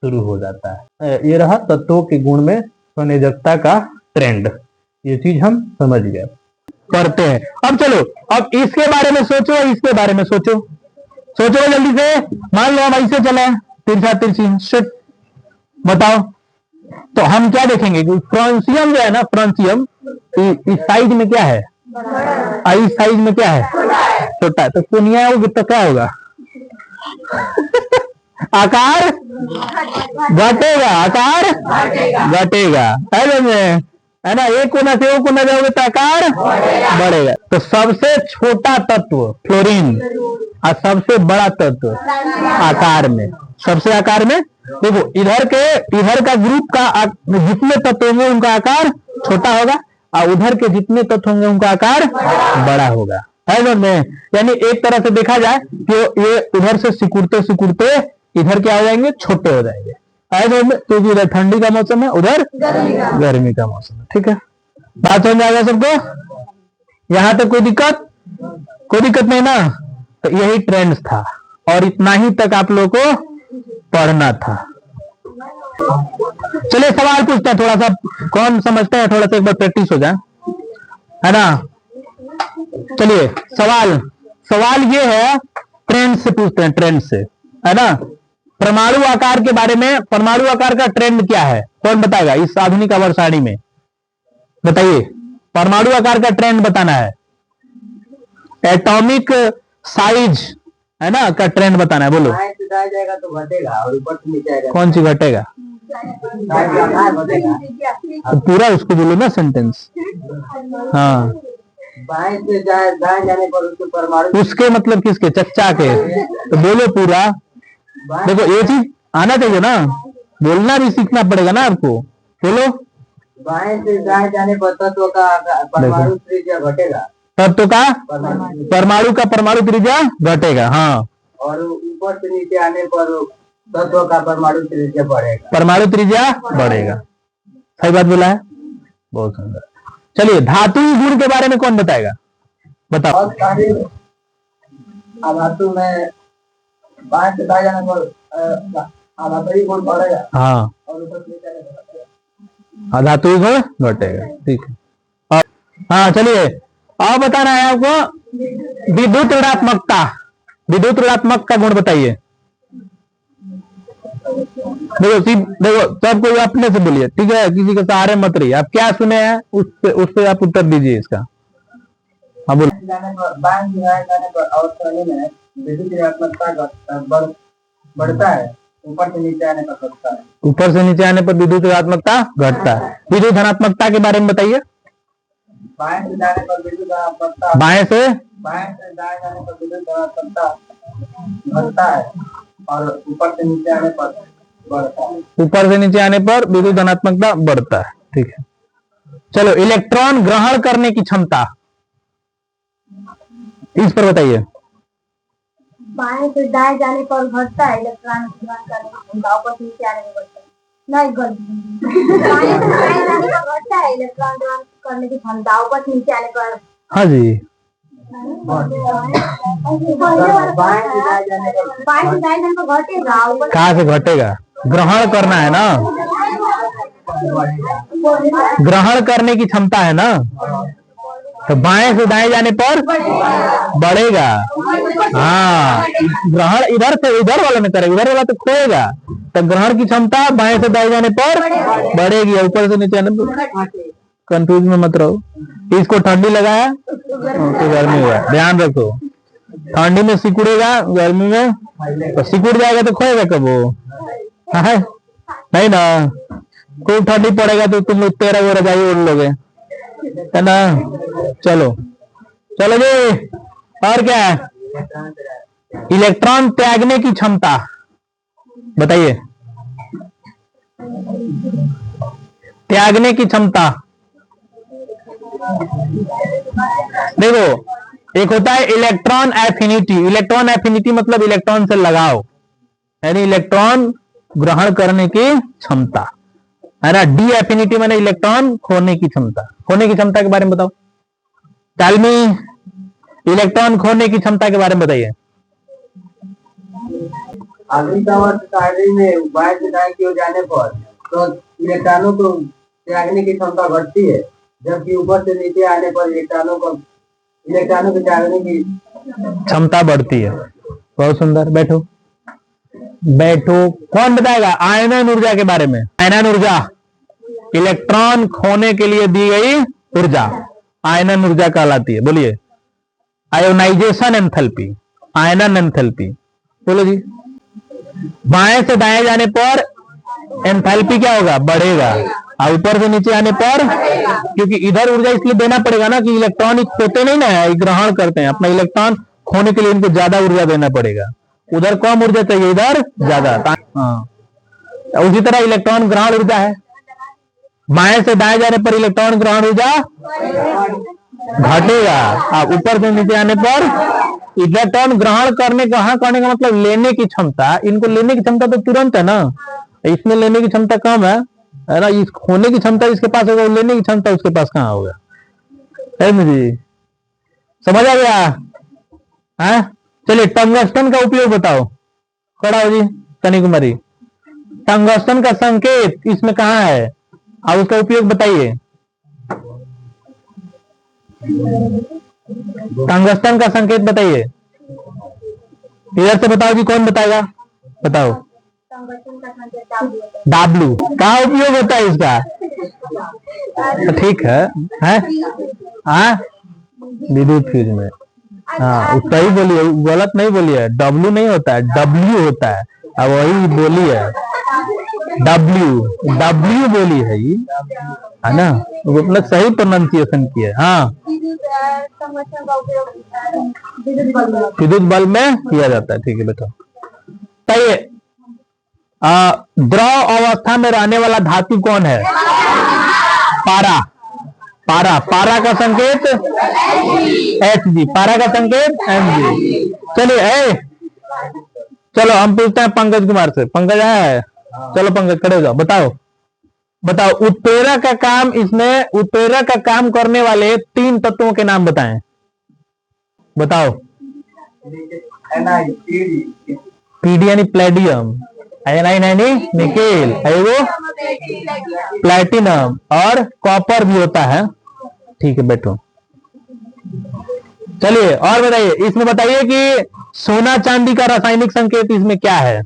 Speaker 1: शुरू हो जाता है। ये रहा तत्वों के गुण में संयोजकता का ट्रेंड। ये चीज हम समझ गए, करते हैं। अब चलो, अब इसके बारे में सोचो, इसके बारे में सोचो जल्दी से। मान लो हम ऐसे चले, तिरछा तिरछी शिट, बताओ तो हम क्या देखेंगे कि फ्रांसियम जो है ना, फ्रांसियम इस साइज में क्या है, इस साइज में क्या है, छोटा है। तो कोनिया होगी तो क्या होगा? आकार घटेगा, आकार घटेगा, है ना। एक कोना से वो कोना जाओगे तो आकार बढ़ेगा। तो सबसे छोटा तत्व फ्लोरीन और सबसे बड़ा तत्व आकार में, सबसे आकार में देखो, इधर का ग्रुप का जितने तत्व होंगे उनका आकार छोटा होगा, और उधर के जितने तत्व होंगे उनका आकार बड़ा होगा, है ना। यानी एक तरह से देखा जाए कि ये उधर से सिकुड़ते इधर क्या हो जाएंगे, छोटे हो जाएंगे, क्योंकि इधर ठंडी का मौसम है, उधर गर्मी का मौसम है। ठीक है, बात समझ आएगा सबको? यहां तक कोई दिक्कत नहीं ना। तो यही ट्रेंड्स था, और इतना ही तक आप लोगों को पढ़ना था। चलिए सवाल पूछते हैं, थोड़ा सा कौन समझते हैं, थोड़ा सा एक बार प्रैक्टिस हो जाए, है ना। चलिए सवाल सवाल ये है, ट्रेंड से पूछते हैं, ट्रेंड से, है ना। परमाणु आकार के बारे में, परमाणु आकार का ट्रेंड क्या है, कौन बताएगा इस आधुनिक आवर्त सारणी में? बताइए, परमाणु आकार का ट्रेंड बताना है। एटॉमिक साइज, है ना, का ट्रेंड बताना है। बोलो।
Speaker 2: जाएगा तो घटेगा और ऊपर से नीचे आएगा।
Speaker 1: कौन सी घटेगा? तो पूरा उसको बोलो ना सेंटेंस। हाँ,
Speaker 2: बाएं से दाएं जाने पर उसके परमाणु,
Speaker 1: उसके मतलब किसके? चच्चा के। तो बोलो पूरा। देखो ये चीज आना चाहिए ना, बोलना भी सीखना पड़ेगा ना आपको। बोलो।
Speaker 2: बाएं से दाएं जाने पर तत्व का परमाणु त्रिज्या घटेगा।
Speaker 1: तत्व का परमाणु का परमाणु त्रिज्या घटेगा। हाँ,
Speaker 2: और ऊपर से नीचे आने पर तत्व का परमाणु त्रिज्या बढ़ेगा।
Speaker 1: परमाणु त्रिज्या बढ़ेगा। सही बात बोला है, बहुत सुंदर। चलिए, धातुई गुण के बारे में कौन बताएगा? बताओ।
Speaker 2: धातु में बाएं से दाएं जाने पर धातुई गुण बढ़ेगा।
Speaker 1: हाँ,
Speaker 2: और ऊपर से नीचे आने पर
Speaker 1: धातुई गुण घटेगा। ठीक है। हाँ, चलिए और बताना है आपको विद्युत ऋणात्मकता। विद्युत ऋणात्मक का गुण बताइए। देखो सब कोई अपने से बोलिए, ठीक है, किसी के सहारे मत रहिए। आप क्या सुने हैं उससे आप उत्तर दीजिए इसका। हाँ बोलो।
Speaker 2: जाने पर अवस्था में विद्युत ऋणात्मकता बढ़ता है, ऊपर से नीचे आने पर घटता है।
Speaker 1: ऊपर से नीचे आने पर विद्युत ऋणात्मकता घटता है। विद्युत धनात्मकता के बारे में बताइए।
Speaker 2: बाएं से जाने पर विद्युत धनात्मकता,
Speaker 1: बाएं से
Speaker 2: दाएं जाने पर विद्युत धनात्मकता घटता है और ऊपर से नीचे आने पर बढ़ता है।
Speaker 1: ऊपर से नीचे आने पर विद्युत धनात्मकता बढ़ता है। ठीक है। चलो, इलेक्ट्रॉन ग्रहण करने की क्षमता, इस पर बताइए।
Speaker 3: बाएं से दाएं जाने पर घटता है, इलेक्ट्रॉन ग्रहण करने की क्षमता ऊपर से नीचे आने पर बढ़ता है। नहीं, बाएं से दाएं जाने पर घटता है, इलेक्ट्रॉन ग्रहण करने की क्षमता ऊपर से नीचे आने पर।
Speaker 1: हाँ जी,
Speaker 3: बाएं से दाएं जाने पर घटेगा।
Speaker 1: कहाँ से घटेगा? ग्रहण करना है ना, ग्रहण करने की क्षमता है ना, तो बाएं से दाएं जाने पर बढ़ेगा। हाँ, ग्रहण इधर से इधर वाला नहीं करेगा, इधर वाला तो खोएगा। तो ग्रहण की क्षमता बाएं से दाएं जाने पर बढ़ेगी, ऊपर से नीचे आने पर। कंफ्यूज में मत रहो। इसको ठंडी लगाया तो गर्मी हुआ, ध्यान रखो। ठंडी में सिकुड़ेगा, गर्मी में तो सिकुड़ जाएगा, तो खोएगा कब वो? है नहीं ना। खूब ठंडी पड़ेगा तो तुम लोग 13 रजाई ओढ़ लोगे, है ना। चलो चलो जी, और क्या है? इलेक्ट्रॉन त्यागने की क्षमता बताइए। त्यागने की क्षमता देखो, एक होता है इलेक्ट्रॉन एफिनिटी। इलेक्ट्रॉन एफिनिटी मतलब इलेक्ट्रॉन से लगाव, यानी इलेक्ट्रॉन ग्रहण करने की क्षमता, है ना। डी एफिनिटी माने इलेक्ट्रॉन खोने की क्षमता। खोने की क्षमता के बारे में बताओ। टेल मी, इलेक्ट्रॉन खोने की क्षमता के बारे में बताइए।
Speaker 2: आधुनिक आवर्त सारणी में बाएं से दाएं की ओर जाने पर तो इलेक्ट्रॉनों को त्यागने की क्षमता घटती है, जबकि ऊपर से नीचे आने पर इलेक्ट्रॉनों को त्यागने की
Speaker 1: क्षमता बढ़ती है। बहुत सुंदर। बैठो बैठो। कौन बताएगा आयनन ऊर्जा के बारे में? आयनन ऊर्जा इलेक्ट्रॉन खोने के लिए दी गई ऊर्जा आयनन ऊर्जा कहलाती है। बोलिए। आयोनाइजेशन एंथैल्पी, आयनन एंथैल्पी। बोलो जी। बाएं से दाएं जाने पर एंथैल्पी क्या होगा? बढ़ेगा। और ऊपर से नीचे आने पर, क्योंकि इधर ऊर्जा इसलिए देना पड़ेगा ना कि इलेक्ट्रॉन खोते नहीं ना है, ग्रहण करते हैं। अपना इलेक्ट्रॉन खोने के लिए इनको ज्यादा ऊर्जा देना पड़ेगा। उधर कम ऊर्जा चाहिए, इधर ज्यादा। हाँ, उसी तरह इलेक्ट्रॉन ग्रहण ऊर्जा है। बाएं से दाएं जाने पर इलेक्ट्रॉन ग्रहण ऊर्जा घटेगा, और ऊपर से नीचे आने पर इलेक्ट्रॉन ग्रहण करने का मतलब लेने की क्षमता। इनको लेने की क्षमता तो तुरंत है ना, इसमें लेने की क्षमता कम है ना। इस खोने की क्षमता इसके पास होगा, लेने की क्षमता उसके पास कहाँ होगा? है मुझे समझ आ गया? है? चलिए, टंगस्टन का उपयोग बताओ। खड़ा हो जी कन्याकुमारी। टंगस्टन का संकेत इसमें कहाँ है और उसका उपयोग बताइए। टंगस्टन का संकेत बताइए, इधर से बताओ जी, कौन बताएगा, बताओ।
Speaker 3: टंगस्टन का संकेत W होता है।
Speaker 1: डाब्लू कहाँ उपयोग होता है इसका? तो ठीक है, हाँ विद्युत फ्यूज में। हाँ सही बोलिए, गलत नहीं बोलिए, डब्लू नहीं होता है, डब्ल्यू होता है। अब वही बोली है, डब्ल्यू डब्ल्यू बोली है ये, है ना, वो मतलब सही प्रोनाउंसिएशन की है। हाँ
Speaker 3: टंगस्टन का उपयोग
Speaker 1: विद्युत बल्ब में किया जाता है, ठीक है बेटा। सही। द्रव अवस्था में रहने वाला धातु कौन है? पारा। पारा, पारा का संकेत Hg, पारा का संकेत Mg। चलिए चलो हम पूछते हैं पंकज कुमार से। पंकज है, चलो पंकज खड़े हो जाओ, बताओ बताओ उत्प्रेरक का काम, इसमें उत्प्रेरक का काम करने वाले 3 तत्वों के नाम बताएं, बताओ। पीडी यानी प्लेडियम, आयनाइन यानी निकेल, वो प्लैटिनम, और कॉपर भी होता है, ठीक है बैठो। चलिए और बताइए, इसमें बताइए कि सोना चांदी का रासायनिक संकेत इसमें क्या है?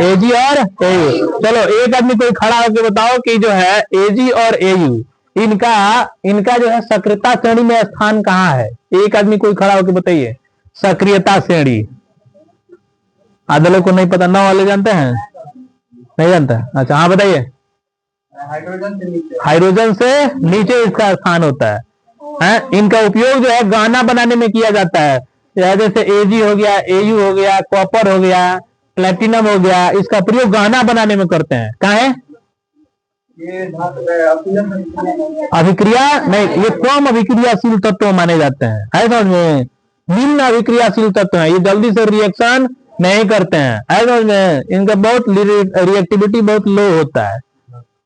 Speaker 1: एजी और एयू। चलो एक आदमी कोई खड़ा होकर बताओ कि जो है एजी और एयू, इनका जो है सक्रियता श्रेणी में स्थान कहाँ है? एक आदमी कोई खड़ा होकर बताइए, सक्रियता श्रेणी। आधे लोग को नहीं पता, 9 वाले जानते हैं? नहीं जानता? अच्छा हाँ बताइए। हाइड्रोजन से नीचे इसका स्थान होता है। इनका उपयोग जो है गहना बनाने में किया जाता है, जैसे एजी हो गया, एयू हो गया, कॉपर हो गया, प्लेटिनम हो गया, इसका प्रयोग गहना बनाने में करते हैं। कहाँ है ये? अभिक्रिया नहीं, ये कम अभिक्रियाशील तत्व माने जाते हैं, है समझ में? निम्न अभिक्रियाशील तत्व है, ये जल्दी से रिएक्शन नहीं करते हैं, है समझ में? इनका बहुत रिएक्टिविटी बहुत लो होता है,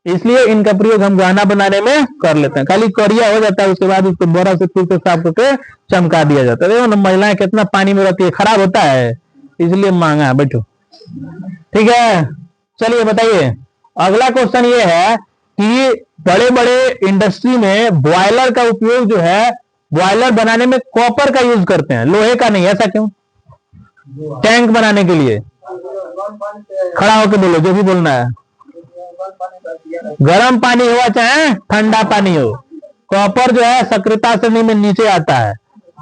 Speaker 1: इसलिए इनका प्रयोग हम गहना बनाने में कर लेते हैं। खाली करिया हो जाता है, उसके बाद उसको बोरा से फिर से साफ करके चमका दिया जाता है। देखो ना महिलाएं कितना पानी में रहती है, खराब होता है, इसलिए मांगा है। बैठो, ठीक है। चलिए बताइए, अगला क्वेश्चन ये है कि बड़े बड़े इंडस्ट्री में बॉयलर का उपयोग जो है, बॉयलर बनाने में कॉपर का यूज करते हैं, लोहे का नहीं, ऐसा क्यों? टैंक बनाने के लिए। खड़ा होकर बोलो जो भी बोलना है। गर्म पानी हो चाहे ठंडा पानी हो, कॉपर जो है सक्रियता श्रेणी में नीचे आता है,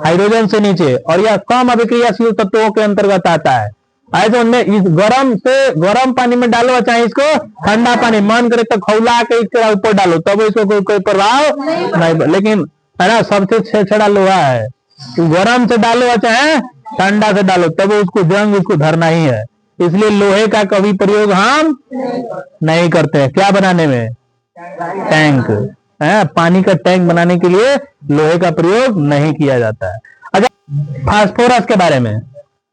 Speaker 1: हाइड्रोजन से नीचे, और यह कम अभिक्रियाशील तत्वों के अंतर्गत आता है। ऐसे उनमें इस गर्म पानी में डालो चाहे इसको ठंडा पानी, मन करे तो खौला के इसके ऊपर डालो, तब इसको कोई प्रभाव नहीं, लेकिन है ना सबसे छेछड़ा लोहा है, गर्म से डालो चाहे ठंडा से डालो, तब उसको जंग उसको धरना ही है, इसलिए लोहे का कभी प्रयोग हम नहीं करते हैं। क्या बनाने में? टैंक, पानी का टैंक बनाने के लिए लोहे का प्रयोग नहीं किया जाता है। अच्छा, फास्फोरस के बारे में,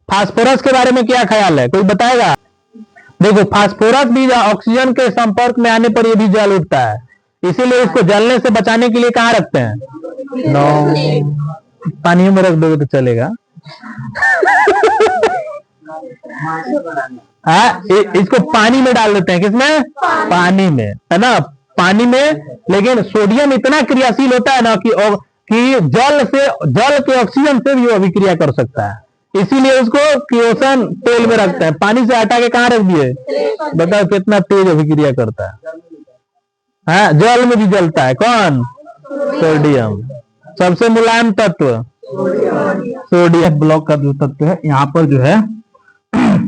Speaker 1: फास्फोरस के बारे में क्या ख्याल है, कोई बताएगा? देखो फास्फोरस भी ऑक्सीजन के संपर्क में आने पर ये भी जल उठता है, इसीलिए इसको जलने से बचाने के लिए कहाँ रखते हैं? पानी में रख दोगे तो चलेगा। इसको पानी में डाल देते हैं, किसमें? पानी में, है ना, पानी में। लेकिन सोडियम इतना क्रियाशील होता है ना कि जल के ऑक्सीजन से भी वो अभिक्रिया कर सकता है, इसीलिए उसको किरोसिन तेल में रखते हैं। पानी से हटा के कहाँ रख दिए? बताओ कितना तेज अभिक्रिया करता है। जल में भी जलता है, कौन? सोडियम। सबसे मुलायम तत्व सोडियम ब्लॉक का जो तत्व है, यहाँ पर जो है,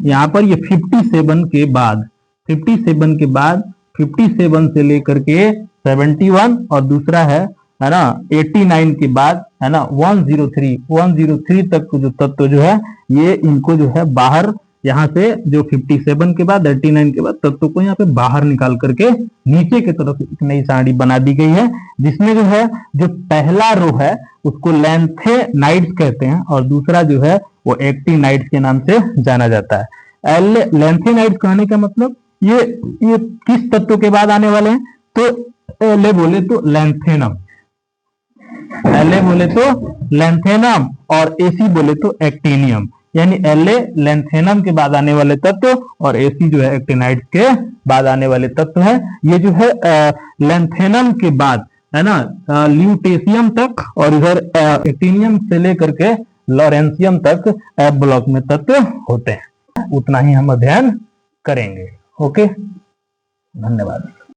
Speaker 1: यहाँ पर ये 57 के बाद 57 से लेकर के 71, और दूसरा है ना 89 के बाद, है ना 103 तक जो तत्व जो है, ये इनको जो है बाहर, यहाँ से जो 57 के बाद 89 के बाद तत्व को यहाँ पे बाहर निकाल करके नीचे की तरफ एक नई सारणी बना दी गई है, जिसमें जो है जो पहला रो है उसको लैंथेनाइड्स कहते हैं, और दूसरा जो है वो एक्टिनाइड्स के नाम से जाना जाता है। लैंथेनाइड्स कहने का मतलब ये किस तत्व के बाद आने वाले हैं? तो एल बोले तो लैंथेनम, और एसी बोले तो एक्टिनियम, यानी एल लैंथेनम के बाद आने वाले तत्व, और एसी जो है एक्टिनाइड्स के बाद आने वाले तत्व है। ये जो है लैंथेनम के बाद है ना, ल्यूटेशियम तक, और इधर एक्टिनियम से लेकर के लॉरेंशियम तक एफ ब्लॉक में तत्व होते हैं। उतना ही हम अध्ययन करेंगे। ओके, धन्यवाद।